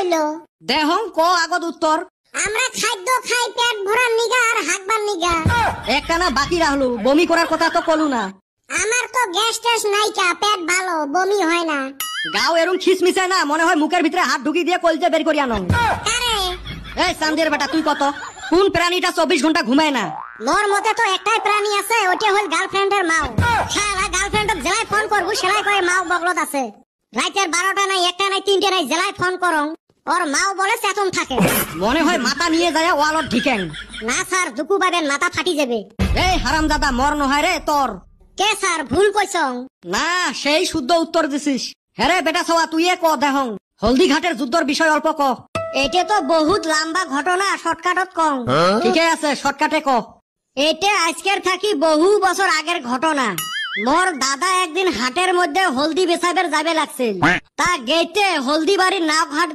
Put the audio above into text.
হইলো দেহং ক আগত উত্তর আমরা খাদ্য খাই পেট ভরার নিগা আর হাগবার নিগা একটানা বাকি রাখলো বমি করার কথা তো কলু না আমার তো গ্যাস ট্যাস নাইকা পেট ভালো বমি হয় না গাও এরম খিসমিসে না মনে হয় মুখের ভিতরে হাত ঢুকি দিয়ে কলজে বের করি আনো আরে এই চান্দের বেটা তুই কত কোন প্রাণীটা 24 ঘন্টা ঘুমায় না মোর মতে তো একটাই প্রাণী আছে ওটা হল গার্লফ্রেন্ডের মাও শালা গার্লফ্রেন্ডের জেলায় ফোন করবো সেলাই কয় মাও বগলত আছে রাতের 12টা নাই 1টা নাই 3টে নাই জেলায় ফোন করং ওর মাও বলে চেতন থাকে মনে হয় মাথা নিয়ে যায় ওয়ালত ঢিকেন না স্যার দুকু পাবেন মাথা ফাটি যাবে এই হারামজাদা মর নহয় রে তোর কে স্যার ভুল কইছং না সেই শুদ্ধ উত্তর দিছিস হ্যারে বেটা সওয়া তুই ক দেহং হলদি ঘাটের যুদ্ধর বিষয় অল্প ক এটা তো বহুত লম্বা ঘটনা শর্টকাটত কং ঠিকই আছে শর্টকাটে ক এটা আজকের থাকি বহু বছর আগের ঘটনা মোর দাদা একদিন হাটের মধ্যে হলদি বেচাবের যাবে লাগছিল তা গেটে হলদি বাড়ির নাও ঘাট